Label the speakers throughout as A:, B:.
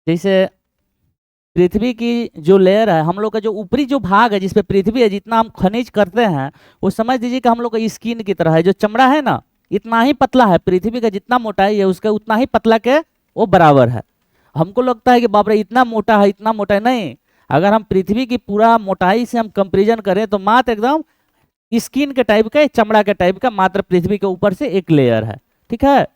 A: जैसे पृथ्वी की जो लेयर है, हम लोग का जो ऊपरी जो भाग है जिसपे पृथ्वी है, जितना हम खनिज करते हैं वो समझ लीजिए कि हम लोग का स्किन की तरह है। जो चमड़ा है ना, इतना ही पतला है। पृथ्वी का जितना मोटाई है उसका उतना ही पतला के वो बराबर है। हमको लगता है कि बाप रे इतना मोटा है, इतना मोटा है। नहीं, अगर हम पृथ्वी की पूरा मोटाई से हम कंपेरिजन करें तो मात्र एकदम स्किन के टाइप का, चमड़ा के टाइप का, मात्र पृथ्वी के ऊपर से एक लेयर है। ठीक है,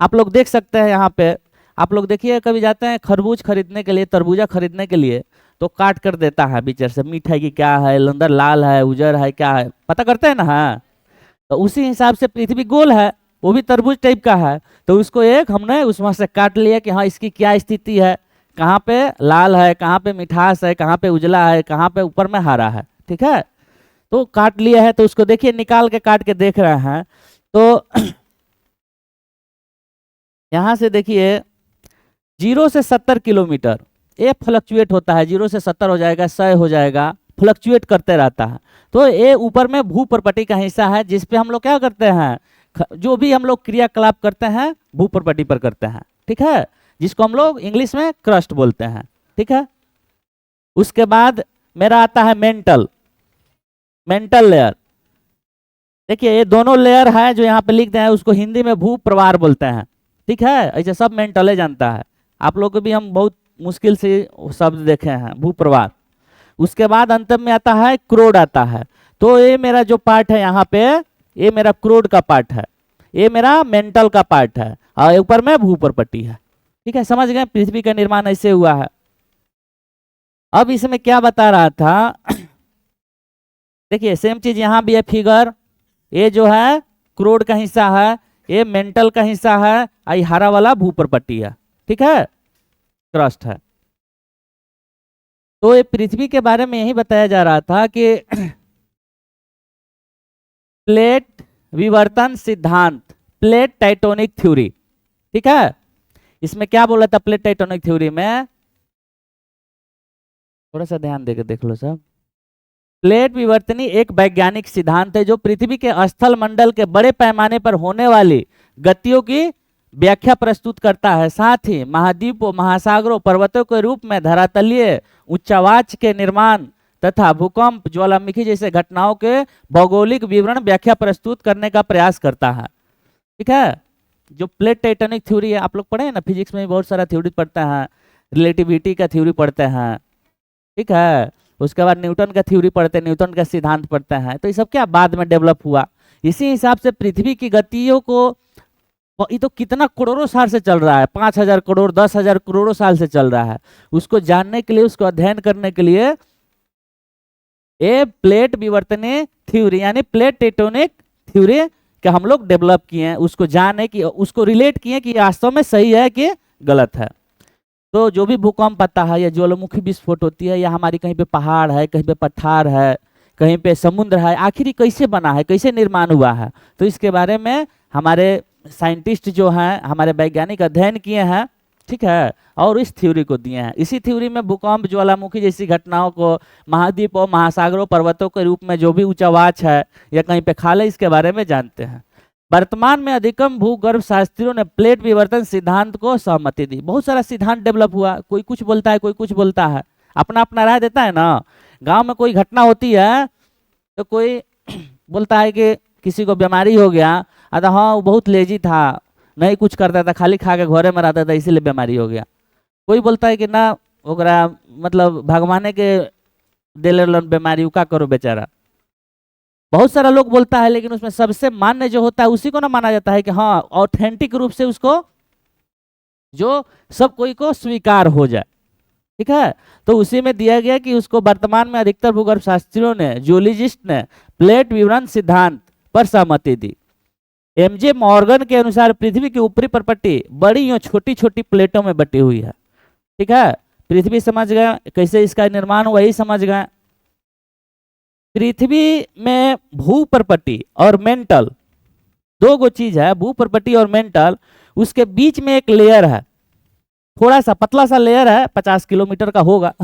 A: आप लोग देख सकते हैं यहाँ पे। आप लोग देखिए, कभी जाते हैं खरबूज खरीदने के लिए, तरबूजा खरीदने के लिए, तो काट कर देता है बीच से, मीठ है कि क्या है, अंदर लाल है, उजर है, क्या है, पता करते हैं ना। हाँ, तो उसी हिसाब से पृथ्वी गोल है, वो भी तरबूज टाइप का है। तो उसको एक हमने उसमें से काट लिया कि हाँ इसकी क्या स्थिति है, कहाँ पे लाल है, कहाँ पे मिठास है, कहाँ पे उजला है, कहाँ पे ऊपर में हरा है। ठीक है, तो काट लिया है, तो उसको देखिए निकाल के काट के देख रहे हैं। तो यहाँ से देखिए 0 से 70 किलोमीटर ये फ्लक्चुएट होता है। 0 से 70 हो जाएगा, 100 हो जाएगा, फ्लक्चुएट करते रहता है। तो ये ऊपर में भूप्रपटी का हिस्सा है जिसपे हम लोग क्या करते हैं, जो भी हम लोग क्रियाकलाप करते हैं भूप्रपटी पर करते हैं। ठीक है, जिसको हम लोग इंग्लिश में क्रस्ट बोलते हैं। ठीक है, उसके बाद मेरा आता है मेंटल लेयर। देखिए ये दोनों लेयर है जो यहाँ पे लिख दिया है, उसको हिंदी में भूप्रवार बोलते हैं। ठीक है, ऐसे सब मेंटल जानता है। आप लोग को भी हम बहुत मुश्किल से शब्द देखे हैं, भूप्रवार। उसके बाद अंत में आता है क्रोड आता है। तो ये मेरा जो पार्ट है यहाँ पे, ये मेरा क्रोड का पार्ट है, ये मेरा मेंटल का पार्ट है, और ऊपर में भूप्रपटी है। ठीक है, समझ गए, पृथ्वी का निर्माण ऐसे हुआ है। अब इसमें क्या बता रहा था देखिए सेम चीज यहाँ भी है फिगर। ये जो है क्रोड का हिस्सा है, ये मेंटल का हिस्सा है, और ये हरा वाला भूप्रपटी है। ठीक है, क्रस्ट है। तो ये पृथ्वी के बारे में यही बताया जा रहा था कि प्लेट विवर्तन सिद्धांत, प्लेट टेक्टोनिक थ्योरी। ठीक है, इसमें क्या बोला था प्लेट टेक्टोनिक थ्योरी में, थोड़ा सा ध्यान देकर देख लो सब। प्लेट विवर्तनी एक वैज्ञानिक सिद्धांत है जो पृथ्वी के स्थल मंडल के बड़े पैमाने पर होने वाली गतियों की व्याख्या प्रस्तुत करता है। साथ ही महाद्वीपों, महासागरों, पर्वतों के रूप में धरातलीय उच्चवाच के निर्माण तथा भूकंप, ज्वालामुखी जैसे घटनाओं के भौगोलिक विवरण व्याख्या प्रस्तुत करने का प्रयास करता है। ठीक है, जो प्लेट टेक्टोनिक थ्योरी है, आप लोग पढ़े हैं ना, फिजिक्स में बहुत सारा थ्योरी पढ़ते हैं, रिलेटिविटी का थ्योरी पढ़ते हैं। ठीक है, उसके बाद न्यूटन का थ्योरी पढ़ते हैं, न्यूटन का सिद्धांत पढ़ते हैं। तो ये सब क्या बाद में डेवलप हुआ। इसी हिसाब से पृथ्वी की गतियों को, ये तो कितना करोड़ों साल से चल रहा है, 5000 करोड़ 10,000 करोड़ों साल से चल रहा है। उसको जानने के लिए, उसको अध्ययन करने के लिए ये प्लेट विवर्तनीय थ्योरी यानी प्लेट टेक्टोनिक थ्योरी के हम लोग डेवलप किए हैं। उसको जाने की, उसको रिलेट किए कि वास्तव में सही है कि गलत है। तो जो भी भूकंप आता है या ज्वालामुखी विस्फोट होती है, या हमारी कहीं पे पहाड़ है, कहीं पे पठार है, कहीं पे समुद्र है, आखिर कैसे बना है, कैसे निर्माण हुआ है, तो इसके बारे में हमारे साइंटिस्ट जो हैं, हमारे वैज्ञानिक अध्ययन किए हैं। ठीक है, और इस थ्योरी को दिए हैं। इसी थ्योरी में भूकंप, ज्वालामुखी जैसी घटनाओं को महाद्वीपों, महासागरों, पर्वतों के रूप में जो भी ऊंचावाच है या कहीं पे खाल है, इसके बारे में जानते हैं। वर्तमान में अधिकतम भूगर्भ शास्त्रियों ने प्लेट विवर्तन सिद्धांत को सहमति दी। बहुत सारा सिद्धांत डेवलप हुआ, कोई कुछ बोलता है, कोई कुछ बोलता है, अपना अपना राय देता है ना। गांव में कोई घटना होती है तो कोई बोलता है कि किसी को बीमारी हो गया, अरे हाँ वो बहुत लेजी था, नहीं कुछ करता था, खाली खा के घरे में रहता था, इसीलिए बीमारी हो गया। कोई बोलता है कि ना ओकरा मतलब भगवाने के दिल बीमारी, का करो बेचारा। बहुत सारा लोग बोलता है, लेकिन उसमें सबसे मान्य जो होता है उसी को ना माना जाता है कि हाँ ऑथेंटिक रूप से उसको जो सब कोई को स्वीकार हो जाए। ठीक है, तो उसी में दिया गया कि उसको वर्तमान में अधिकतर भूगर्भ शास्त्रियों ने, जियोलॉजिस्ट ने प्लेट विवरण सिद्धांत पर सहमति दी। एमजे मॉर्गन के अनुसार पृथ्वी की ऊपरी प्रपट्टी बड़ी और छोटी छोटी प्लेटों में बटी हुई है। ठीक है, पृथ्वी समझ गए, कैसे इसका निर्माण हुआ यही समझ गए। पृथ्वी में भूप्रपट्टी और मेंटल दो गो चीज है, भूप्रपट्टी और मेंटल, उसके बीच में एक लेयर है, थोड़ा सा पतला सा लेयर है, 50 किलोमीटर का होगा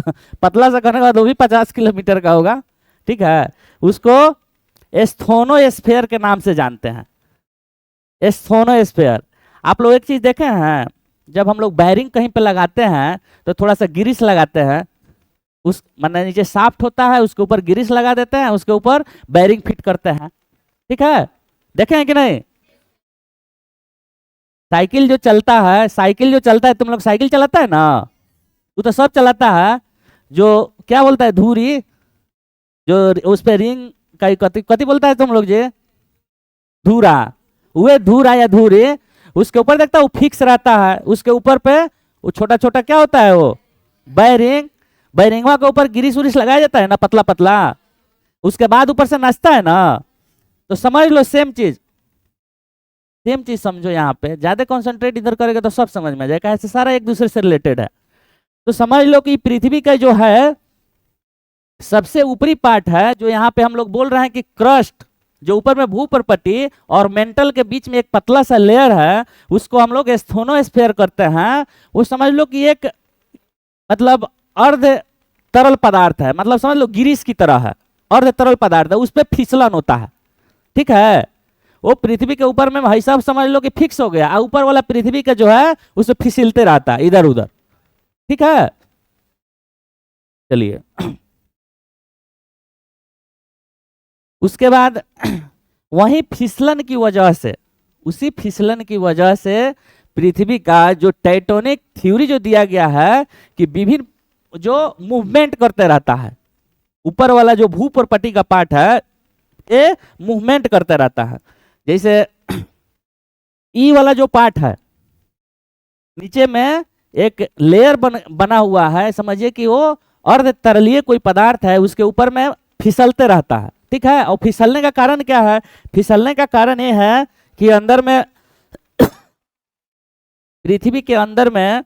A: पतला सा करने का तो भी 50 किलोमीटर का होगा। ठीक है, उसको एस्थोनोस्फेयर के नाम से जानते हैं, एस्थोनोस्फेयर। आप लोग एक चीज देखे हैं, जब हम लोग बैरिंग कहीं पे लगाते हैं तो थोड़ा सा ग्रीस लगाते हैं, उस मतलब नीचे शाफ्ट होता है, उसके ऊपर ग्रीस लगा देते हैं, उसके ऊपर बैरिंग फिट करते हैं। ठीक है, देखे हैं कि नहीं? साइकिल जो चलता है, साइकिल जो चलता है, तुम लोग साइकिल चलाता है ना, वो तो सब चलाता है। जो क्या बोलता है, धुरी, जो उस पे रिंग का कति कति बोलता है तुम लोग जे, धूरा, वे धूरा या धूरी, उसके ऊपर देखता है वो फिक्स रहता है, उसके ऊपर पे वो छोटा छोटा क्या होता है, वो बैरिंग, बैरिंगवा के ऊपर गिरिस उरिस लगाया जाता है ना, पतला पतला, उसके बाद ऊपर से नाचता है ना। तो समझ लो सेम चीज, सेम चीज समझो। यहाँ पे ज्यादा कंसंट्रेट इधर करेगा तो सब समझ में आ जाएगा, ऐसे सारा एक दूसरे से रिलेटेड है। तो समझ लो कि पृथ्वी का जो है सबसे ऊपरी पार्ट है, जो यहाँ पे हम लोग बोल रहे हैं कि क्रस्ट, जो ऊपर में भूपर्पटी और मेंटल के बीच में एक पतला सा लेयर है, उसको हम लोग एस्थोनोस्फेयर करते हैं। वो समझ लो कि एक मतलब अर्ध तरल पदार्थ है, मतलब समझ लो गिरीश की तरह है, अर्ध तरल पदार्थ है, उस पर फिसलन होता है। ठीक है, वो पृथ्वी के ऊपर में भाई साहब समझ लो कि फिक्स हो गया, ऊपर वाला पृथ्वी का जो है उसमें फिसलते रहता है इधर उधर। ठीक है, चलिए उसके बाद वही फिसलन की वजह से, उसी फिसलन की वजह से पृथ्वी का जो टेक्टोनिक थ्योरी जो दिया गया है कि विभिन्न जो मूवमेंट करते रहता है, ऊपर वाला जो भूपर्पटी का पार्ट है ये मूवमेंट करते रहता है। जैसे ई वाला जो पार्ट है, नीचे में एक लेयर बना हुआ है, समझिए कि वो अर्ध तरलीय कोई पदार्थ है, उसके ऊपर में फिसलते रहता है। ठीक है, और फिसलने का कारण क्या है? फिसलने का कारण ये है कि अंदर में पृथ्वी के अंदर में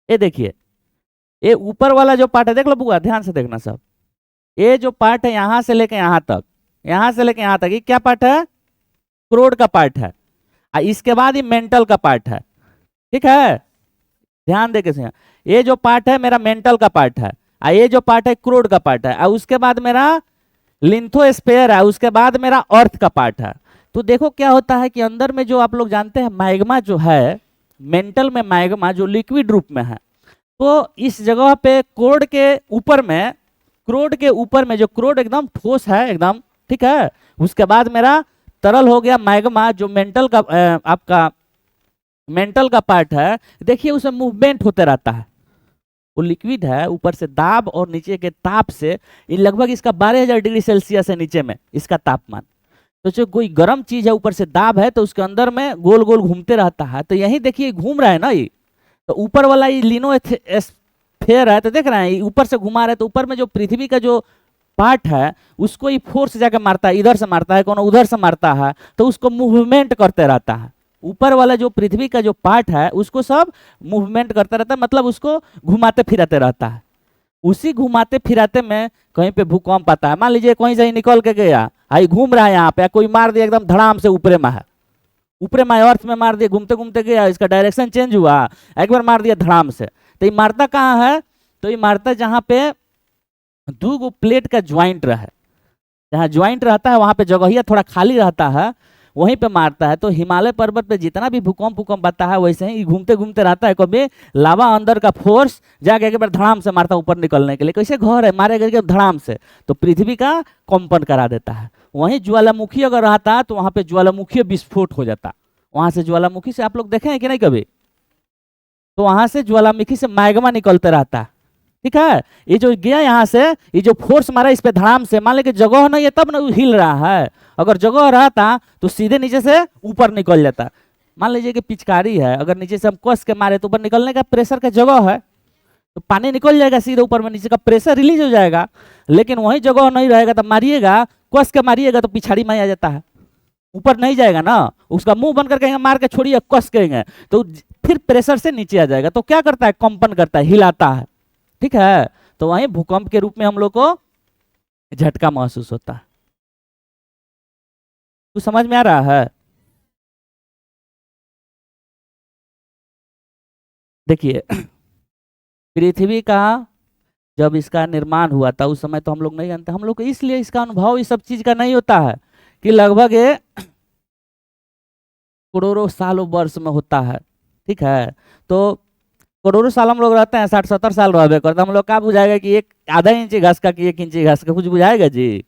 A: ये देखिए, ये ऊपर वाला जो पार्ट है, देख लो बुआ, ध्यान से देखना सब, ये जो पार्ट है यहां से लेके यहां तक, यहां से लेके यहां तक, ये क्या पार्ट है? क्रोड का पार्ट है। इसके बाद ये मेंटल का पार्ट है। ठीक है, ध्यान दे के सुनिए, ये जो पार्ट है मेरा मेंटल का पार्ट है, ये जो पार्ट है क्रोड का पार्ट है, और उसके बाद मेरा लिंथोस्फेयर है, उसके बाद मेरा अर्थ का पार्ट है। तो देखो क्या होता है कि अंदर में जो आप लोग जानते हैं मैग्मा जो है, मेंटल में मैग्मा जो लिक्विड रूप में है, तो इस जगह पे क्रोड के ऊपर में, क्रोड के ऊपर में जो क्रोड एकदम ठोस है एकदम, ठीक है, उसके बाद मेरा तरल हो गया मैग्मा, जो मेंटल का आपका मेंटल का पार्ट है। देखिए उसमें मूवमेंट होते रहता है, वो लिक्विड है, ऊपर से दाब और नीचे के ताप से ये लगभग इसका 12,000 डिग्री सेल्सियस है नीचे में इसका तापमान। तो जो कोई गर्म चीज है ऊपर से दाब है, तो उसके अंदर में गोल गोल घूमते रहता है। तो यही देखिए घूम रहा है ना ये, तो ऊपर वाला ये लिनोस्फेयर है, तो देख रहे हैं ऊपर से घुमा रहे, तो ऊपर में जो पृथ्वी का जो पार्ट है उसको ये फोर्स जाके मारता है, इधर से मारता है, कोनो उधर से मारता है, तो उसको मूवमेंट करते रहता है। ऊपर वाला जो पृथ्वी का जो पार्ट है उसको सब मूवमेंट करता रहता है, मतलब उसको घुमाते फिराते रहता है। उसी घुमाते फिराते में कहीं पे भूकंप आता है, मान लीजिए कहीं से ही निकल के गया, आई घूम रहा है यहाँ पे, कोई मार दिया एकदम धड़ाम से, ऊपरे में है, ऊपरे में अर्थ में मार दिया, घूमते घूमते गया, इसका डायरेक्शन चेंज हुआ, एक बार मार दिया धड़ाम से। तो ये मारता कहाँ है? तो ये मारता जहाँ पे दो गो प्लेट का ज्वाइंट रहे, जहाँ ज्वाइंट रहता है वहां पे जगहिया थोड़ा खाली रहता है, वहीं पे मारता है। तो हिमालय पर्वत पे जितना भी भूकंप आता है वैसे ही घूमते घूमते रहता है, कभी लावा अंदर का फोर्स जाके एक बार धड़ाम से मारता है ऊपर निकलने के लिए, कैसे घर है मारे करके धड़ाम से, तो पृथ्वी का कंपन करा देता है। वहीं ज्वालामुखी अगर रहता तो वहां पे ज्वालामुखी विस्फोट हो जाता, वहां से ज्वालामुखी से आप लोग देखे हैं कि नहीं कभी, तो वहां से ज्वालामुखी से मैग्मा निकलते रहता है। ठीक है, ये जो गया यहाँ से, ये जो फोर्स मारा इस पे धड़ाम से, मान लीजिए जगह नहीं है तब ना हिल रहा है, अगर जगह रहता तो सीधे नीचे से ऊपर निकल जाता। मान लीजिए कि पिचकारी है, अगर नीचे से हम कस के मारे तो ऊपर निकलने का प्रेशर का जगह है, तो पानी निकल जाएगा सीधे ऊपर में, नीचे का प्रेशर रिलीज हो जाएगा। लेकिन वही जगह नहीं रहेगा, तब मारिएगा, कस के मारिएगा तो पिछाड़ी में आ जाता है, ऊपर नहीं जाएगा ना, उसका मुंह बंद कर कहेंगे मार के छोड़िए, कस कहेंगे तो फिर प्रेशर से नीचे आ जाएगा। तो क्या करता है? कंपन करता है, हिलाता है। ठीक है, तो वहीं भूकंप के रूप में हम लोग को झटका महसूस होता है। तो समझ में आ रहा है? देखिए पृथ्वी का जब इसका निर्माण हुआ था उस समय तो हम लोग नहीं जानते, हम लोग को इसलिए इसका अनुभव इस सब चीज का नहीं होता है कि लगभग ये करोड़ों सालों वर्ष में होता है। ठीक है, तो करोड़ों साल हम लोग रहते हैं, 60-70 साल रह करते, हम लोग क्या बुझाएगा कि एक आधा इंची घास का कि 1 इंची घास का, कुछ बुझाएगा जी?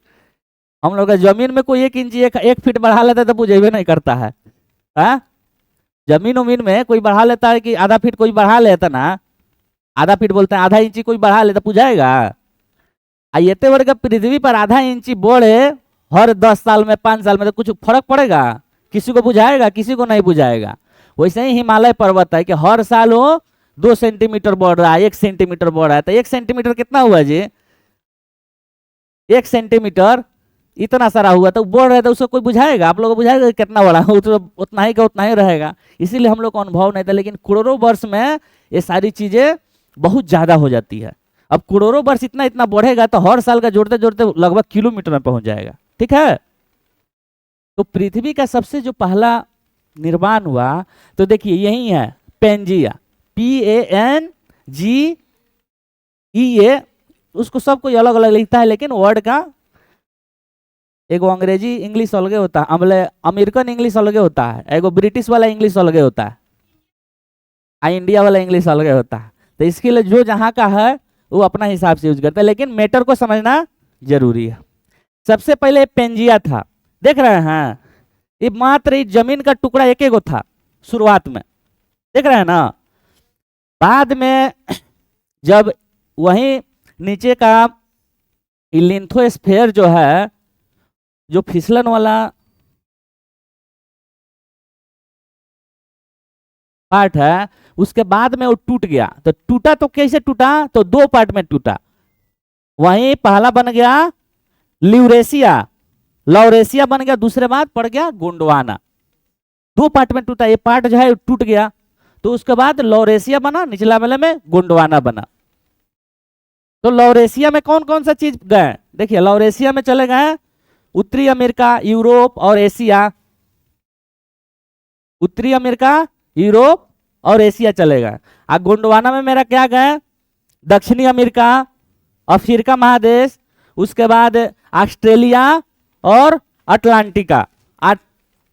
A: हम लोग जमीन में कोई 1 इंची 1 फीट बढ़ा लेता है तो बुझेबे नहीं करता है। हाँ, जमीन उमीन में कोई बढ़ा लेता है कि आधा फीट कोई बढ़ा लेता ना, आधा फीट बोलते हैं, आधा इंची कोई बढ़ा लेता, बुझाएगा? ये वर्ग का पृथ्वी पर आधा इंची बढ़े हर 10 साल में 5 साल में तो कुछ फर्क पड़ेगा? किसी को बुझाएगा? किसी को नहीं बुझाएगा। वैसे ही हिमालय पर्वत है कि हर साल वो 2 सेंटीमीटर बढ़ रहा है, 1 सेंटीमीटर बढ़ रहा है, तो 1 सेंटीमीटर कितना हुआ जी? 1 सेंटीमीटर इतना सारा हुआ तो बढ़ रहा है, तो उसको कोई बुझाएगा? आप लोग को बुझाएगा कितना बड़ा हो? तो उतना ही का उतना ही रहेगा। इसीलिए हम लोग को अनुभव नहीं था, लेकिन करोड़ों वर्ष में ये सारी चीजें बहुत ज्यादा हो जाती है। अब करोड़ों वर्ष इतना इतना बढ़ेगा तो हर साल का जोड़ते जोड़ते लगभग किलोमीटर में पहुंच जाएगा। ठीक है, तो पृथ्वी का सबसे जो पहला निर्माण हुआ तो देखिए यही है, पेंजिया, PANGEA। उसको सब कोई अलग अलग लिखता है, लेकिन वर्ड का एगो अंग्रेजी इंग्लिश अलगे होता है, अमेरिकन इंग्लिश अलगे होता है, एगो ब्रिटिश वाला इंग्लिश अलगे होता है, इंडिया वाला इंग्लिश अलगे होता है। तो इसके लिए जो जहाँ का है वो अपना हिसाब से यूज करता है, लेकिन मैटर को समझना जरूरी है। सबसे पहले पेंजिया था, देख रहे हैं, ये मात्र इस जमीन का टुकड़ा एक एक था शुरुआत में, देख रहे हैं ना। बाद में जब वही नीचे का लिथोस्फीयर जो है, जो फिसलन वाला पार्ट है, उसके बाद में वो टूट गया। तो टूटा तो कैसे टूटा? तो 2 पार्ट में टूटा। वहीं पहला बन गया ल्यूरेशिया, लॉरेशिया बन गया, दूसरे बाद पड़ गया गोंडवाना। 2 पार्ट में टूटा, ये पार्ट जो है टूट गया, तो उसके बाद लॉरेशिया बना, निचला वाले में गोंडवाना बना। तो लॉरेशिया में कौन कौन सा चीज गए? देखिए, लॉरेशिया में चले गए उत्तरी अमेरिका, यूरोप और एशिया। उत्तरी अमेरिका, यूरोप और एशिया चले गए। गोंडवाना में मेरा क्या गए? दक्षिणी अमेरिका, अफ्रीका महादेश, उसके बाद ऑस्ट्रेलिया और अटलांटिका।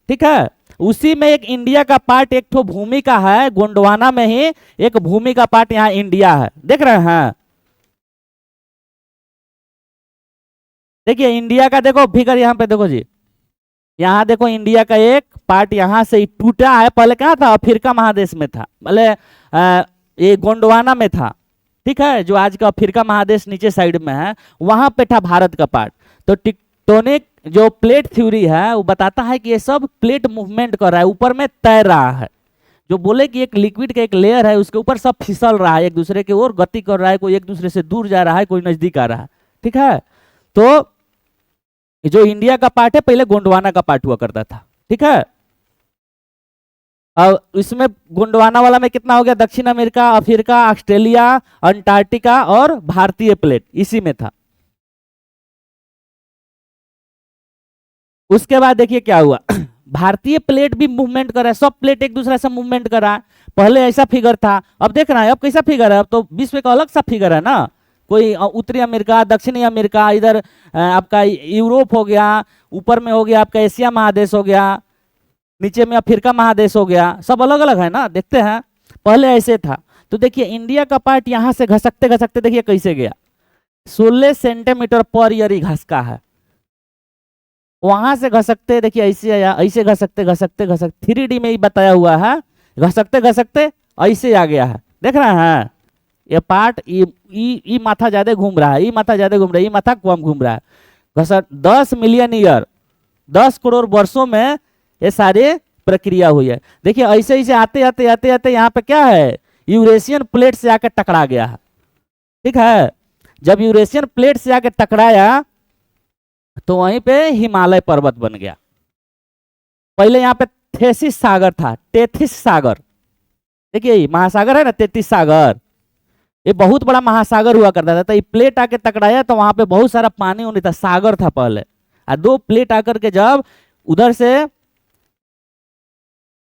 A: ठीक है, उसी में एक इंडिया का पार्ट, एक तो भूमि का है, गोंडवाना में ही एक भूमि का पार्ट यहाँ इंडिया है, देख रहे हैं। देखिए इंडिया का देखो फिगर यहाँ पे देखो जी, यहाँ देखो इंडिया का एक पार्ट यहाँ से ही टूटा है। पहले कहाँ था? अफ्रीका महादेश में था, पहले ये गोंडवाना में था। ठीक है, जो आज का अफ्रीका महादेश नीचे साइड में है, वहां पे था भारत का पार्ट। तो टेक्टोनिक जो प्लेट थ्योरी है वो बताता है कि ये सब प्लेट मूवमेंट कर रहा है, ऊपर में तैर रहा है। जो बोले कि एक लिक्विड का एक लेयर है, उसके ऊपर सब फिसल रहा है, एक दूसरे की ओर गति कर रहा है, कोई एक दूसरे से दूर जा रहा है, कोई नजदीक आ रहा है। ठीक है, तो जो इंडिया का पार्ट है पहले गोंडवाना का पार्ट हुआ करता था। ठीक है, अब इसमें गोंडवाना वाला में कितना हो गया? दक्षिण अमेरिका, अफ्रीका, ऑस्ट्रेलिया, अंटार्कटिका और भारतीय प्लेट इसी में था। उसके बाद देखिए क्या हुआ, भारतीय प्लेट भी मूवमेंट कर रहा है, सब प्लेट एक दूसरे से मूवमेंट कर रहा है। पहले ऐसा फिगर था, अब देख रहा है अब कैसा फिगर है? अब तो विश्व का अलग सा फिगर है ना। कोई उत्तरी अमेरिका, दक्षिणी अमेरिका, इधर आपका यूरोप हो गया, ऊपर में हो गया आपका एशिया महादेश हो गया, नीचे में अफ्रीका महादेश हो गया, सब अलग अलग है ना। देखते हैं पहले ऐसे था। तो देखिए इंडिया का पार्ट यहाँ से घसकते घसकते देखिए कैसे गया, 16 सेंटीमीटर पर ईयर ही घसका है। वहां से घसकते देखिए ऐसे आया, ऐसे घसकते घसकते घसकते 3D में ही बताया हुआ है, घसकते घसकते ऐसे आ गया है। देख रहे हैं ये पार्ट, ये माथा ज्यादा घूम रहा है, ये माथा ज्यादा घूम रहा है, ये माथा कम घूम रहा है। घसक 10 मिलियन ईयर, 10 करोड़ वर्षों में ये सारे प्रक्रिया हुई है। देखिए ऐसे ऐसे आते आते आते आते यहाँ पे क्या है, यूरेशियन प्लेट से आकर टकरा गया है। ठीक है, जब यूरेशियन प्लेट से आकर टकराया तो वहीं पे हिमालय पर्वत बन गया। पहले यहाँ पे थेसिस सागर था, टेथिस सागर, देखिए महासागर है ना, 33 सागर, ये बहुत बड़ा महासागर हुआ करता था। तो ये प्लेट आके टकराया तो वहां पे बहुत सारा पानी होने था, सागर था पहले। 2 प्लेट आकर के जब उधर से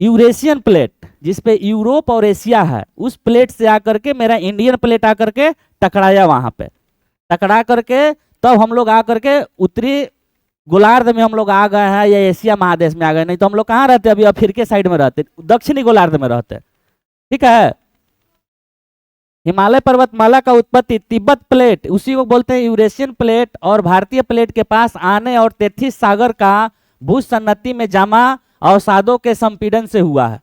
A: यूरेशियन प्लेट, जिसपे यूरोप और एशिया है, उस प्लेट से आकर के मेरा इंडियन प्लेट आकर के टकराया, वहां पे टकरा करके तब हम लोग आकर के उत्तरी गोलार्ध में हम लोग आ गए हैं या एशिया महादेश में आ गए, नहीं तो हम लोग कहाँ रहते अभी, अफ्रीका साइड में रहते, दक्षिणी गोलार्ध में रहते। ठीक है। हिमालय पर्वतमाला का उत्पत्ति तिब्बत प्लेट, उसी को बोलते हैं यूरेशियन प्लेट, और भारतीय प्लेट के पास आने और तेथिस सागर का भूसन्नति में जमा अवसादों के संपीड़न से हुआ है।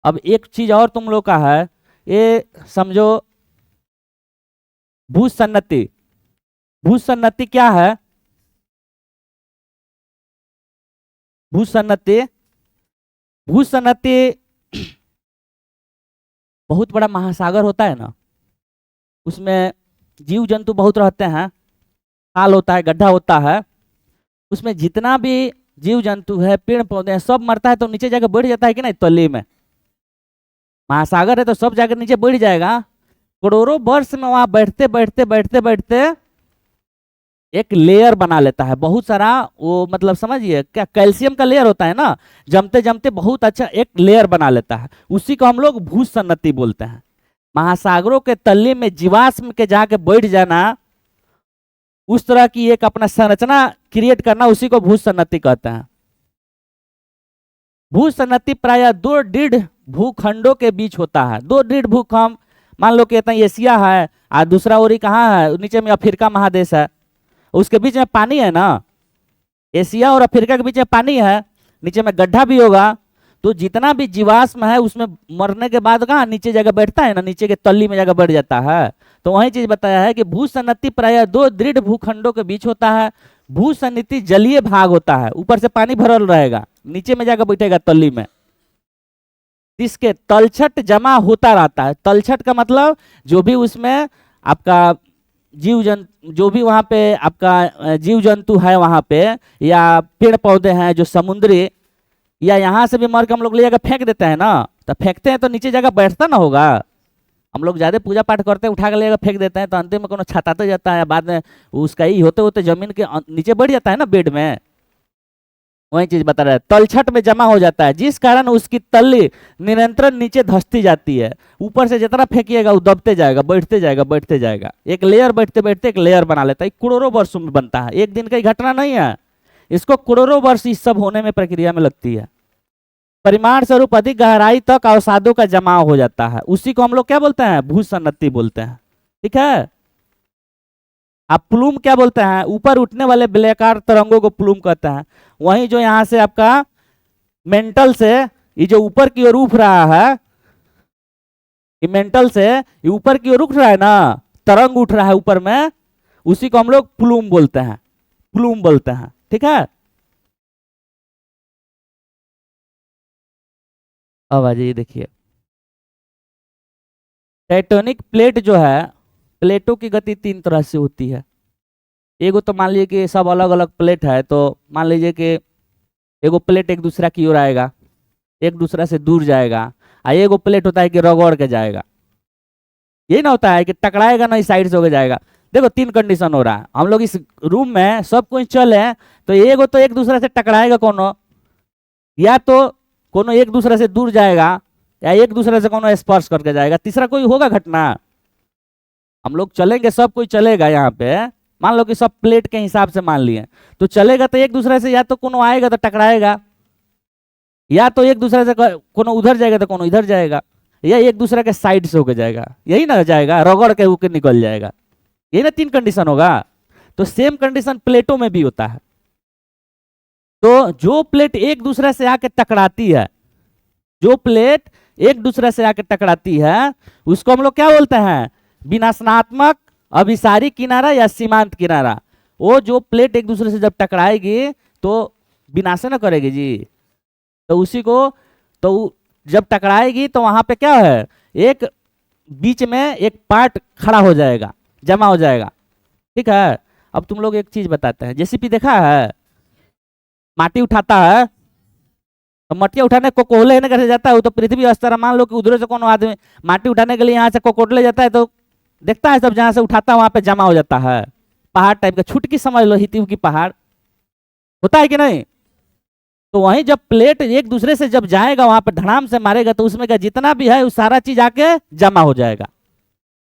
A: अब एक चीज और तुम लोग का है, ये समझो भूसन्नति। भूसन्नति क्या है? भूसन्नति, भूसन्नति बहुत बड़ा महासागर होता है ना, उसमें जीव जंतु बहुत रहते हैं, खाल होता है, गड्ढा होता है, उसमें जितना भी जीव जंतु है, पेड़ पौधे हैं, सब मरता है तो नीचे जाकर बढ़ जाता है कि नहीं, तली में। महासागर है तो सब जाकर नीचे बढ़ जाएगा। करोड़ों वर्ष में वहां बैठते बैठते बैठते बैठते एक लेयर बना लेता है, बहुत सारा, वो मतलब समझिए क्या कैल्शियम का लेयर होता है ना, जमते जमते बहुत अच्छा एक लेयर बना लेता है, उसी को हम लोग भूसन्नति बोलते हैं। महासागरों के तल्ली में जीवाश्म के जाके बैठ जाना, उस तरह की एक अपना संरचना क्रिएट करना, उसी को भूसन्नति कहते हैं। भूसन्नति प्रायः दो दृढ़ भूखंडों के बीच होता है। दो दृढ़ भूखंड, मान लो कहते हैं एशिया है और दूसरा ओरी कहाँ है, नीचे में अफ्रीका महादेश है, उसके बीच में पानी है ना, एशिया और अफ्रीका के बीच में पानी है, नीचे में गड्ढा भी होगा, तो जितना भी जीवाश्म है उसमें मरने के बाद कहाँ नीचे जगह बैठता है ना, नीचे के तली में जगह बैठ जाता है। तो वही चीज बताया है कि भूसन्नति प्रायः दो दृढ़ भूखंडों के बीच होता है। भूसन्नति जलीय भाग होता है, ऊपर से पानी भरल रहेगा, नीचे में जाकर बैठेगा तली में, इसके तलछट जमा होता रहता है। तलछट का मतलब जो भी उसमें आपका जीव जंतु, जो भी वहां पे आपका जीव जंतु है वहां पे, या पेड़ पौधे हैं जो समुद्री, या यहाँ से भी मर के हम लोग ले जाकर फेंक देते हैं ना, तो फेंकते हैं तो नीचे जगह बैठता ना होगा। हम लोग ज्यादा पूजा पाठ करते हैं, उठा कर ले जाकर फेंक देते हैं, तो अंतिम में कोनो छताते जाता है, बाद में उसका ही होते होते जमीन के नीचे बढ़ जाता है ना बेड में। वही चीज बता रहा है, तलछट में जमा हो जाता है, जिस कारण उसकी तल्ली निरंतर नीचे धंसती जाती है। ऊपर से जितना फेंकिएगा वो दबते जाएगा, बैठते जाएगा, बैठते जाएगा, एक लेयर बैठते बैठते एक लेयर बना लेता है। करोड़ों वर्षों में बनता है, एक दिन का ही घटना नहीं है, इसको करोड़ों वर्ष इस सब होने में प्रक्रिया में लगती है। परिमाण स्वरूप अधिक गहराई तक अवसादों का जमाव हो जाता है, उसी को हम लोग क्या बोलते हैं, भूसन्नति बोलते हैं। ठीक है। आप प्लूम क्या बोलते हैं, ऊपर उठने वाले बेलनाकार तरंगों को प्लूम कहते हैं। वहीं जो यहाँ से आपका मेंटल से ये जो ऊपर की ओर उठ रहा है, ये मेंटल से ये ऊपर की ओर उठ रहा है ना, तरंग उठ रहा है ऊपर में, उसी को हम लोग प्लूम बोलते हैं, प्लूम बोलते हैं। ठीक है। अब आ जाइए, देखिए टेक्टोनिक प्लेट जो है, प्लेटों की गति तीन तरह से होती है। एगो तो मान लीजिए कि सब अलग अलग प्लेट है, तो मान लीजिए कि एगो प्लेट एक दूसरा की ओर आएगा, एक दूसरा से दूर जाएगा, और एगो प्लेट होता है कि रगड़ के जाएगा। यही ना होता है कि टकराएगा ना, इस साइड से होकर जाएगा। देखो तीन कंडीशन हो रहा है, हम लोग इस रूम में सब कुछ चले तो एगो तो एक दूसरे से टकराएगा कोनो, या तो कोनो एक दूसरे से दूर जाएगा, या एक दूसरे से कोनो स्पर्श करके जाएगा, तीसरा कोई होगा घटना। हम लोग चलेंगे, सब कोई चलेगा, यहाँ पे मान लो कि सब प्लेट के हिसाब से मान लिए, तो चलेगा तो एक दूसरे से या तो कोनो आएगा तो टकराएगा, या तो एक दूसरे से कोनो उधर जाएगा तो कोनो इधर जाएगा, या एक दूसरे के साइड से होकर जाएगा, यही ना जाएगा, रगड़ के होकर निकल जाएगा। यही ना तीन कंडीशन होगा। तो सेम कंडीशन प्लेटों में भी होता है। तो जो प्लेट एक दूसरे से आके टकराती है, जो प्लेट एक दूसरे से आके टकराती है, उसको हम लोग क्या बोलते हैं, विनाशनात्मक अभिसारी किनारा या सीमांत किनारा। वो जो प्लेट एक दूसरे से जब टकराएगी तो विनाश न करेगी जी, तो उसी को, तो जब टकराएगी तो वहां पे क्या है, एक बीच में एक पार्ट खड़ा हो जाएगा, जमा हो जाएगा। ठीक है। अब तुम लोग एक चीज बताते हैं, जेसीबी देखा है, माटी उठाता है, तो मटिया उठाने को कोहले कैसे जाता है, वो तो पृथ्वी स्तर, मान लो कि उधर से कोनो आदमी माटी उठाने के लिए यहाँ से कोकोटले जाता है, तो देखता है सब जहां से उठाता है वहां पे जमा हो जाता है, पहाड़ टाइप का, छुटकी समझ लो, हितिव की पहाड़ होता है कि नहीं। तो वहीं जब प्लेट एक दूसरे से जब जाएगा, वहां पे धड़ाम से मारेगा, तो उसमें का जितना भी है वो सारा चीज आके जमा हो जाएगा।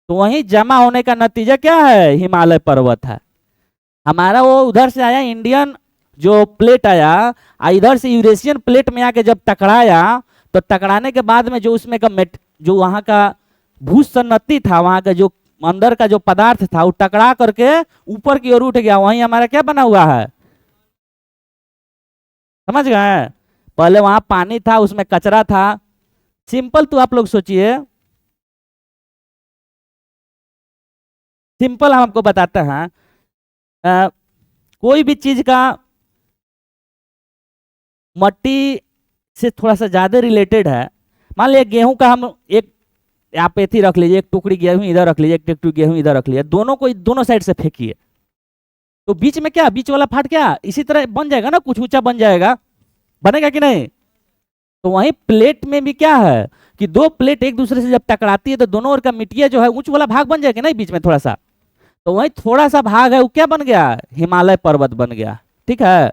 A: तो वहीं जमा होने का नतीजा क्या है, हिमालय पर्वत है। हमारा वो उधर से आया इंडियन जो प्लेट आया, इधर से यूरेशियन प्लेट में आके जब टकराया, तो टकराने के बाद में जो उसमें का जो वहां का भूसन्नति था, वहां का जो अंदर का जो पदार्थ था, वो टकरा करके ऊपर की ओर उठ गया। वहीं हमारा क्या बना हुआ है, समझ गए? पहले वहां पानी था, उसमें कचरा था। सिंपल, तो आप लोग सोचिए, सिंपल हम आपको बताते हैं। कोई भी चीज का मट्टी से थोड़ा सा ज्यादा रिलेटेड है। मान लिया गेहूं का, हम एक आप एथी रख लीजिए, एक टुकड़ी गेहूं इधर रख लीजिए, एक टुकड़ी गेहूं इधर रख लीजिए, दोनों को दोनों साइड से फेंकिए, तो बीच में क्या, बीच वाला फाट क्या इसी तरह बन जाएगा ना, कुछ ऊंचा बन जाएगा, बनेगा कि नहीं? तो वहीं प्लेट में भी क्या है कि दो प्लेट एक दूसरे से जब टकराती है तो दोनों ओर का मिट्टिया जो है ऊंच वाला भाग बन जाएगा ना बीच में थोड़ा सा, तो वहीं थोड़ा सा भाग है वो क्या बन गया, हिमालय पर्वत बन गया। ठीक है,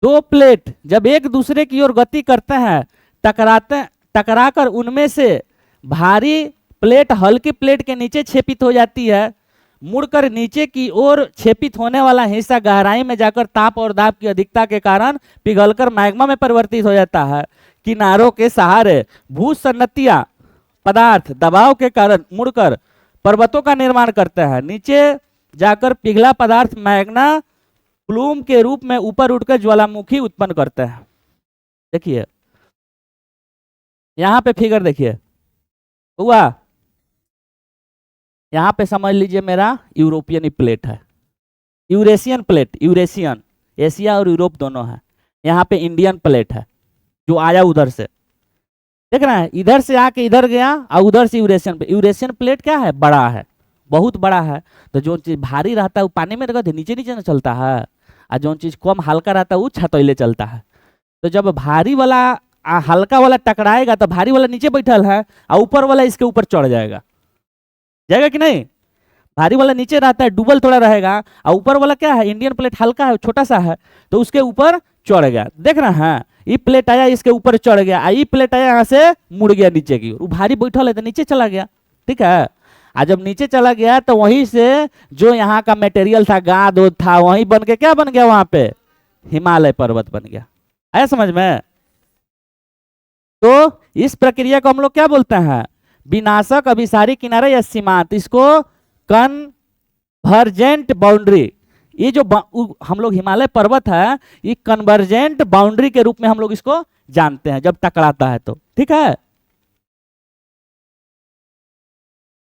A: दो प्लेट जब एक दूसरे की ओर गति करते हैं, टकराकर उनमें से भारी प्लेट हल्की प्लेट के नीचे छेपित हो जाती है, मुड़कर नीचे की ओर छेपित होने वाला हिस्सा गहराई में जाकर ताप और दाब की अधिकता के कारण पिघलकर मैग्मा में परिवर्तित हो जाता है। किनारों के सहारे भूसन्नतियां पदार्थ दबाव के कारण मुड़कर पर्वतों का निर्माण करते हैं। नीचे जाकर पिघला पदार्थ मैग्ना प्लूम के रूप में ऊपर उठकर ज्वालामुखी उत्पन्न करते हैं। देखिए यहां पे फिगर देखिए हुआ, यहां पे समझ लीजिए मेरा यूरोपियन प्लेट है, यूरेशियन प्लेट, यूरेशियन एशिया और यूरोप दोनों है। यहाँ पे इंडियन प्लेट है जो आया उधर से, देख रहे हैं, इधर से आके इधर गया और उधर से यूरेशियन प्लेट क्या है, बड़ा है, बहुत बड़ा है। तो जो चीज भारी रहता है वो पानी में रहता है, नीचे नीचे ना चलता है, और जो चीज कम हल्का रहता है वो छतैले चलता है। तो जब भारी वाला हल्का वाला टकराएगा तो भारी वाला नीचे बैठल है और ऊपर वाला इसके ऊपर चढ़ जाएगा, जाएगा कि नहीं? भारी वाला नीचे रहता है, डूबल थोड़ा रहेगा, और ऊपर वाला क्या है, इंडियन प्लेट हल्का है, छोटा सा है, तो उसके ऊपर चढ़ गया। देख रहे हैं, ये प्लेट आया इसके ऊपर चढ़ गया, ये प्लेट आया यहाँ से मुड़ गया नीचे की ओर, भारी बैठल है तो नीचे चला गया। ठीक है, और जब नीचे चला गया तो वहीं से जो यहाँ का मटेरियल था, गाद उद था, वहीं बन के क्या बन गया, वहां पे हिमालय पर्वत बन गया। आया समझ में? तो इस प्रक्रिया को हम लोग क्या बोलते हैं, विनाशक अभिसारी किनारा या सीमांत, इसको कन्वर्जेंट बाउंड्री। ये जो हम लोग हिमालय पर्वत है, ये कन्वर्जेंट बाउंड्री के रूप में हम लोग इसको जानते हैं जब टकराता है तो। ठीक है,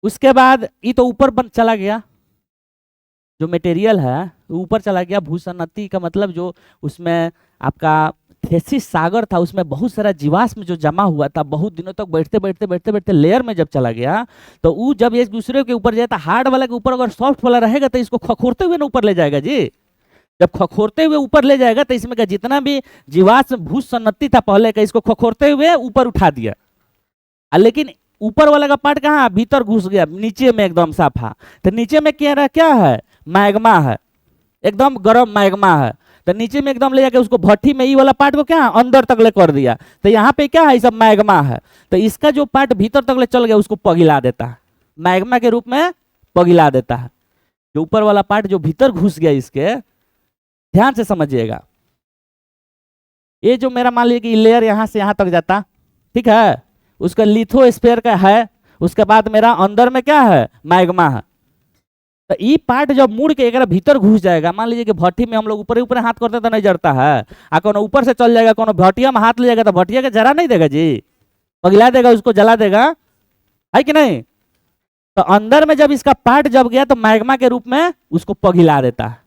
A: उसके बाद ये तो ऊपर चला गया, जो मटेरियल है ऊपर चला गया। भूसन्नति का मतलब जो उसमें आपका थेसिस सागर था, उसमें बहुत सारा जीवाश्म जो जमा हुआ था, बहुत दिनों तक बैठते बैठते बैठते बैठते लेयर में जब चला गया, तो वो जब एक दूसरे के ऊपर जाता, हार्ड वाला के ऊपर अगर सॉफ्ट वाला रहेगा तो इसको खखोरते हुए ना ऊपर ले जाएगा जी। जब खखोरते हुए ऊपर ले जाएगा तो इसमें का जितना भी जीवाश्म भूसन्नति था पहले का, इसको खखोरते हुए ऊपर उठा दिया। लेकिन ऊपर वाला का पार्ट कहाँ, भीतर घुस गया, नीचे में एकदम साफा। तो नीचे में क्या है, मैग्मा है, एकदम गर्म मैग्मा है। तो नीचे में एकदम ले जाके उसको भट्टी में ये वाला पार्ट को क्या अंदर तक ले कर दिया, तो यहाँ पे क्या है, सब मैग्मा है। तो इसका जो पार्ट भीतर तक ले चल गया उसको पगला देता है, मैग्मा के रूप में पगला देता है। जो ऊपर वाला पार्ट जो भीतर घुस गया, इसके ध्यान से समझिएगा। ये जो मेरा मान लीजिए कि लेयर यहाँ से यहाँ तक जाता, ठीक है, उसका लिथोस्फीयर का है, उसके बाद मेरा अंदर में क्या है, मैग्मा है। तो ये पार्ट जब मुड़ के एक भीतर घुस जाएगा, मान लीजिए कि भट्टी में हम लोग ऊपर ऊपर हाथ करते तो नहीं जड़ता है, आ कोनो ऊपर से चल जाएगा, कोनो भट्टिया में हाथ ले जाएगा तो भट्टिया के जरा नहीं देगा जी, पगला देगा, उसको जला देगा, है कि नहीं? तो अंदर में जब इसका पार्ट जब गया तो मैग्मा के रूप में उसको पगला देता है।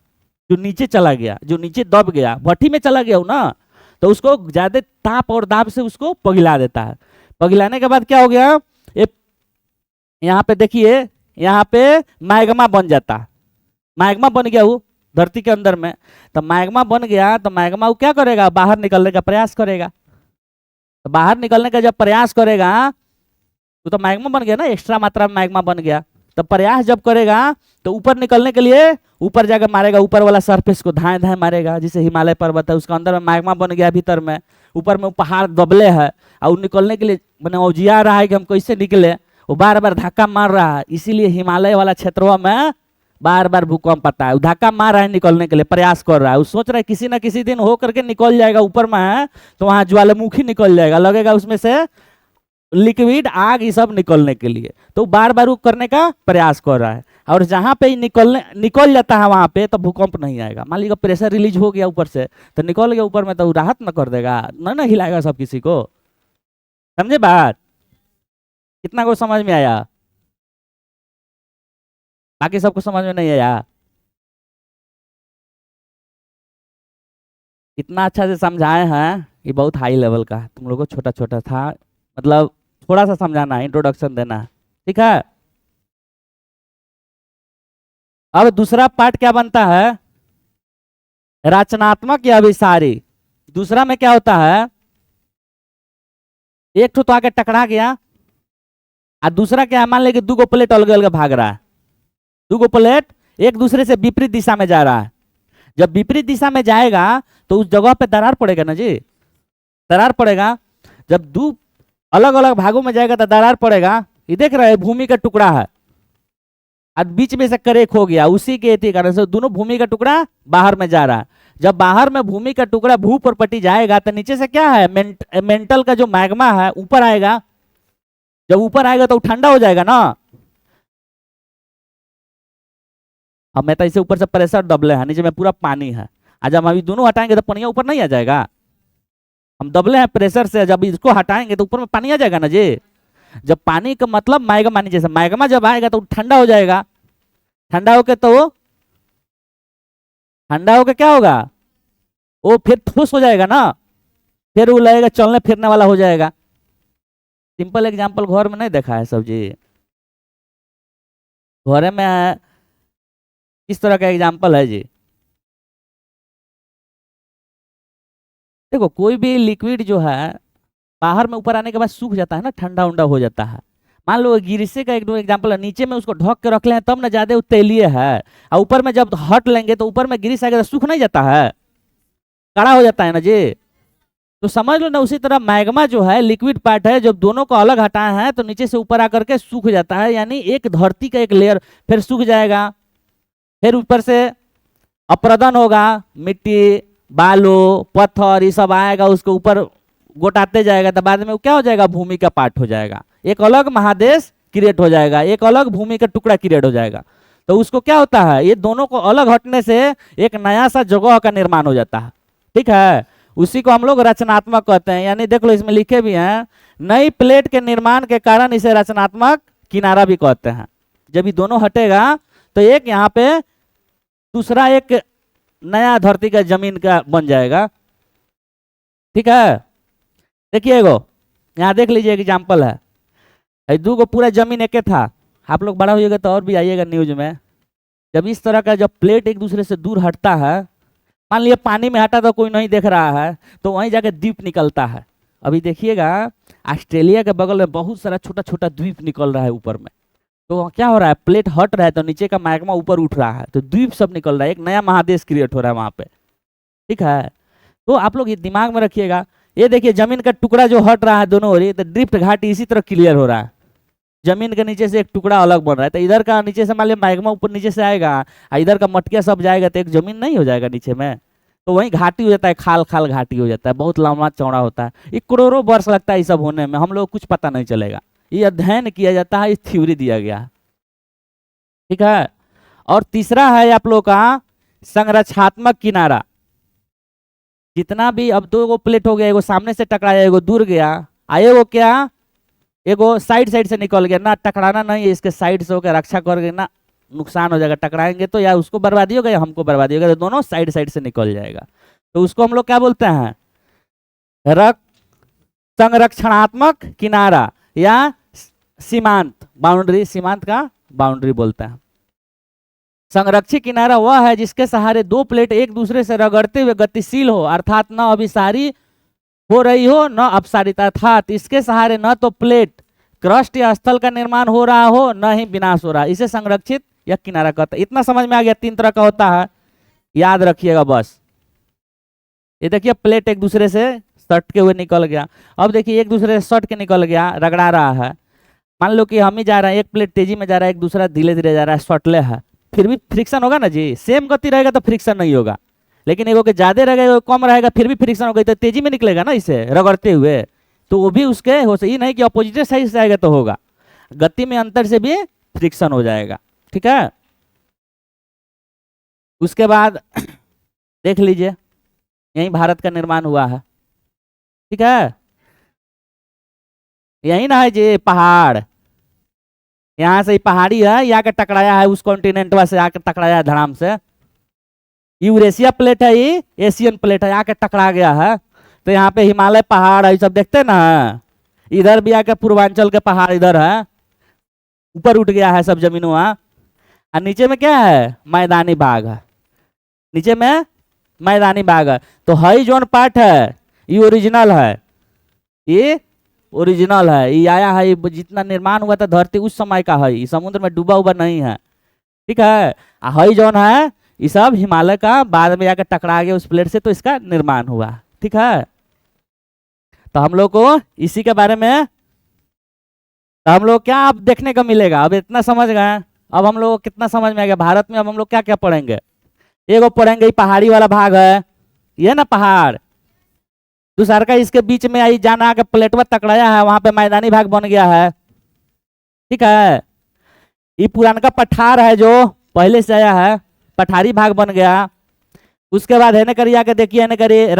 A: जो नीचे चला गया, जो नीचे दब गया, भट्टी में चला गया ना, तो उसको ज्यादा ताप और दाब से उसको पगला देता है। पगलाने के बाद क्या हो गया, यहाँ पे देखिए, यहाँ पे मैग्मा बन जाता, मैग्मा बन गया वो धरती के अंदर में। तो मैग्मा बन गया तो मैग्मा वो क्या करेगा, बाहर निकलने का प्रयास करेगा। तो बाहर निकलने का जब प्रयास करेगा तो मैग्मा बन गया ना, एक्स्ट्रा मात्रा में मैग्मा बन गया। तो प्रयास जब करेगा तो ऊपर निकलने के लिए ऊपर जाकर मारेगा, ऊपर वाला सरफेस को धाए धाए मारेगा, जिसे हिमालय पर्वत है, उसका अंदर में मैग्मा बन गया, भीतर में ऊपर में पहाड़ दबले है, और निकलने के लिए मैंने औजिया रहा है कि हम कैसे निकले, वो बार बार धक्का मार रहा है, इसीलिए हिमालय वाला क्षेत्रों में बार बार भूकंप आता है, धक्का मार रहा है निकलने के लिए, प्रयास कर रहा है, वो सोच रहा है किसी ना किसी दिन हो करके निकल जाएगा, ऊपर में है तो वहां ज्वालामुखी निकल जाएगा, लगेगा उसमें से लिक्विड आग ये सब निकलने के लिए, तो बार बार वो करने का प्रयास कर रहा है। और जहां पे निकल जाता है वहां पे तो भूकंप नहीं आएगा। मान लीजिए प्रेशर रिलीज हो गया ऊपर से तो निकल गया ऊपर में, तो राहत न कर देगा, न हिलाएगा सब किसी को। समझे बात? कितना को समझ में आया? बाकी सबको समझ में नहीं आया? इतना अच्छा से समझाए हैं, ये बहुत हाई लेवल का, तुम लोगों को छोटा छोटा था, मतलब थोड़ा सा समझाना है, इंट्रोडक्शन देना है, ठीक है। अब दूसरा पार्ट क्या बनता है? रचनात्मक या अभिसारी। दूसरा में क्या होता है, एक तो आके टकरा गया, और दूसरा क्या है, मान लीजिए दो प्लेट अलग अलग भाग रहा है, दो प्लेट एक दूसरे से विपरीत दिशा में जा रहा है। जब विपरीत दिशा में जाएगा तो उस जगह पे दरार पड़ेगा ना जी, दरार पड़ेगा। जब दो अलग अलग भागों में जाएगा तो दरार पड़ेगा। ये देख रहे हैं भूमि का टुकड़ा है और बीच में से करेक हो गया, उसी के कारण से दोनों भूमि का टुकड़ा बाहर में जा रहा है। जब बाहर में भूमि का टुकड़ा भू पर पट्टी जाएगा तो नीचे से क्या है, मेंटल का जो मैग्मा है ऊपर आएगा। जब ऊपर आएगा तो ठंडा हो जाएगा ना। अब मैं तो इसे ऊपर से प्रेशर दबले है, नीचे में पूरा पानी है, आज हम अभी दोनों हटाएंगे तो पानी ऊपर नहीं आ जाएगा। हम दबले हैं प्रेशर से, जब इसको हटाएंगे तो ऊपर में पानी आ जाएगा ना जी। जब पानी का मतलब मैग्मा, नीचे से मैग्मा जब आएगा तो ठंडा हो जाएगा। ठंडा होके तो ठंडा होके क्या होगा, वो फिर ठोस हो जाएगा ना, फिर वो लगेगा चलने फिरने वाला हो जाएगा। सिंपल एग्जांपल घर में नहीं देखा है सब जी, घर में इस तरह का एग्जांपल है जी। देखो कोई भी लिक्विड जो है बाहर में ऊपर आने के बाद सूख जाता है ना, ठंडा उंडा हो जाता है। मान लो गिरिसे का एक दो एग्जांपल है, नीचे में उसको ढक के रख ले तब ना ज्यादा तेलीय है, और ऊपर में जब हट लेंगे तो ऊपर में गिरिस आएगा तो सूख नहीं जाता है, कड़ा हो जाता है ना जी। तो समझ लो ना, उसी तरह मैग्मा जो है लिक्विड पार्ट है, जब दोनों को अलग हटाए हैं तो नीचे से ऊपर आकर के सूख जाता है, यानी एक धरती का एक लेयर फिर सूख जाएगा। फिर ऊपर से अप्रदन होगा, मिट्टी बालू पत्थर ये सब आएगा, उसके ऊपर गोटाते जाएगा, तो बाद में वो क्या हो जाएगा, भूमि का पार्ट हो जाएगा, एक अलग महादेश क्रिएट हो जाएगा, एक अलग भूमि का टुकड़ा क्रिएट हो जाएगा। तो उसको क्या होता है, ये दोनों को अलग हटने से एक नया सा जगह का निर्माण हो जाता है, ठीक है। उसी को हम लोग रचनात्मक कहते हैं। यानी देख लो इसमें लिखे भी हैं, नई प्लेट के निर्माण के कारण इसे रचनात्मक किनारा भी कहते हैं। जब ये दोनों हटेगा तो एक यहाँ पे दूसरा एक नया धरती का जमीन का बन जाएगा, ठीक है। देखिए गो यहाँ देख लीजिए एग्जाम्पल है, दो को पूरा जमीन एक था, आप लोग बड़ा होइएगा तो और भी आइएगा न्यूज में। जब इस तरह का जब प्लेट एक दूसरे से दूर हटता है, मान लिया पानी में हटा तो कोई नहीं देख रहा है, तो वहीं जाके द्वीप निकलता है। अभी देखिएगा ऑस्ट्रेलिया के बगल में बहुत सारा छोटा छोटा द्वीप निकल रहा है ऊपर में, तो क्या हो रहा है, प्लेट हट रहा है तो नीचे का मैग्मा ऊपर उठ रहा है, तो द्वीप सब निकल रहा है, एक नया महादेश क्रिएट हो रहा है वहां पे, ठीक है। तो आप लोग ये दिमाग में रखिएगा। ये देखिए जमीन का टुकड़ा जो हट रहा है दोनों ओर, तो ड्रिफ्ट घाटी इसी तरह क्लियर हो रहा है, जमीन के नीचे से एक टुकड़ा अलग बन रहा है। तो इधर का नीचे से मान लिया मैग्मा ऊपर नीचे से आएगा, इधर का मटकिया सब जाएगा तो एक जमीन नहीं हो जाएगा नीचे में, तो वहीं घाटी हो जाता है, खाल खाल घाटी हो जाता है, बहुत लंबा चौड़ा होता है। ये करोड़ों वर्ष लगता है ये सब होने में, हम लोग कुछ पता नहीं चलेगा। ये अध्ययन किया जाता है, इस थ्योरी दिया गया है, ठीक है। और तीसरा है आप लोग का संरचनात्मक किनारा। जितना भी अब दो प्लेट हो गया, एगो सामने से टकराया, एगो दूर गया, एगो क्या, एगो साइड साइड से निकल गया ना, टकराना नहीं है, इसके साइड से होकर रक्षा कर गए ना, नुकसान हो जाएगा, टकराएंगे तो या उसको बर्बादी होगा या हमको बर्बादी होगा, तो दोनों साइड साइड से निकल जाएगा। तो उसको हम लोग क्या बोलते हैं, संरक्षणात्मक किनारा या सीमांत बाउंड्री, सीमांत का बाउंड्री बोलते हैं। संरक्षित किनारा वह है जिसके सहारे दो प्लेट एक दूसरे से रगड़ते हुए गतिशील हो, अर्थात न अभिसारी हो रही हो न अपसारित, अर्थात इसके सहारे न तो प्लेट क्रस्ट या स्थल का निर्माण हो रहा हो न ही विनाश हो रहा, इसे संरक्षित या किनारा कहता है। इतना समझ में आ गया, तीन तरह का होता है, याद रखिएगा बस। ये देखिए प्लेट एक दूसरे से सट के हुए निकल गया, अब देखिए एक दूसरे से सट के निकल गया, रगड़ा रहा है। मान लो कि हम ही जा रहे हैं, एक प्लेट तेजी में जा रहा है, एक दूसरा धीरे धीरे जा रहा है, सटले है, फिर भी फ्रिक्शन होगा ना जी, सेम गति रहेगा तो फ्रिक्शन नहीं होगा, लेकिन एगो के ज्यादा रहेगा एगो कम रहेगा फिर भी फ्रिक्शन होगा, तो तेजी में निकलेगा ना इसे रगड़ते हुए, तो वो भी उसके हो सही नहीं कि अपोजिट साइड से आएगा तो होगा, गति में अंतर से भी फ्रिक्शन हो जाएगा। ठीक है, उसके बाद देख लीजिए यही भारत का निर्माण हुआ है। ठीक है, यही ना है जी पहाड़, यहाँ से ही पहाड़ी है, यहाँ के टकराया है उस कॉन्टिनेंट से आके टकराया है धड़ाम से, यूरेशिया प्लेट है ये एशियन प्लेट है, आके टकरा गया है, तो यहाँ पे हिमालय पहाड़ है सब देखते ना, इधर भी आके पूर्वांचल के पहाड़ इधर है, ऊपर उठ गया है सब जमीनों, और नीचे में क्या है मैदानी भाग है, नीचे में मैदानी भाग है, तो हई जोन पार्ट है ये ओरिजिनल है, ये ओरिजिनल है, ये आया है, ये जितना निर्माण हुआ था धरती उस समय का है, ये समुद्र में डूबा हुआ नहीं है। ठीक है, हई जोन है ये सब हिमालय का बाद में जाकर टकरा गया उस प्लेट से, तो इसका निर्माण हुआ। ठीक है, तो हम लोग को इसी के बारे में, तो हम लोग क्या अब देखने को मिलेगा, अब इतना समझ गए, अब हम लोग को कितना समझ में आ गया भारत में, अब हम लोग क्या क्या पढ़ेंगे, एगो पढ़ेंगे ये पहाड़ी वाला भाग है, ये ना पहाड़, दूसरा का इसके बीच में आई जाना आके प्लेटवा टकराया है, वहां पे मैदानी भाग बन गया है। ठीक है, ये पुराना पठार है जो पहले से आया है, पठारी भाग बन गया। उसके बाद है ना करिए आके देखिए, है ना करिए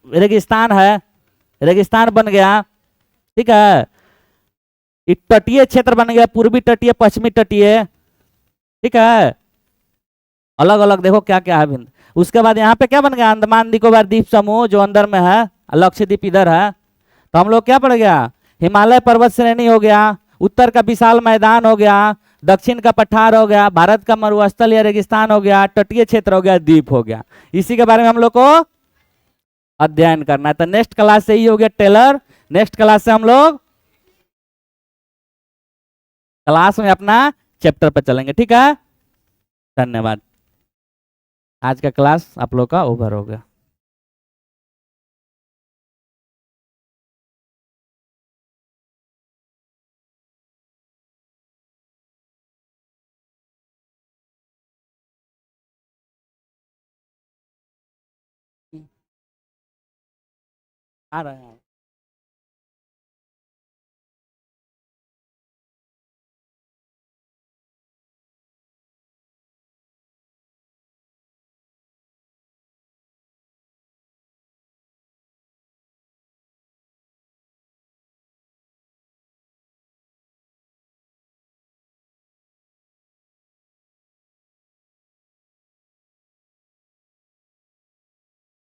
A: रेगिस्तान है, रेगिस्तान बन गया। ठीक है, ये तटीय क्षेत्र बन गया, पूर्वी तटीय पश्चिमी तटीय। ठीक है, अलग अलग देखो क्या क्या है भिन्न। उसके बाद यहाँ पे क्या बन गया, अंडमान निकोबार द्वीप समूह जो अंदर में है, लक्षद्वीप इधर है, तो हम लोग क्या पड़ गया, हिमालय पर्वत श्रेणी हो गया, उत्तर का विशाल मैदान हो गया, दक्षिण का पठार हो गया, भारत का मरुस्थल या रेगिस्तान हो गया, तटीय क्षेत्र हो गया, द्वीप हो गया, इसी के बारे में हम लोग को अध्ययन करना है। तो नेक्स्ट क्लास से ही हो गया टेलर, नेक्स्ट क्लास से हम लोग क्लास में अपना चैप्टर पर चलेंगे। ठीक है, धन्यवाद, आज का क्लास आप लोग का ओवर हो गया। आ रहे हैं।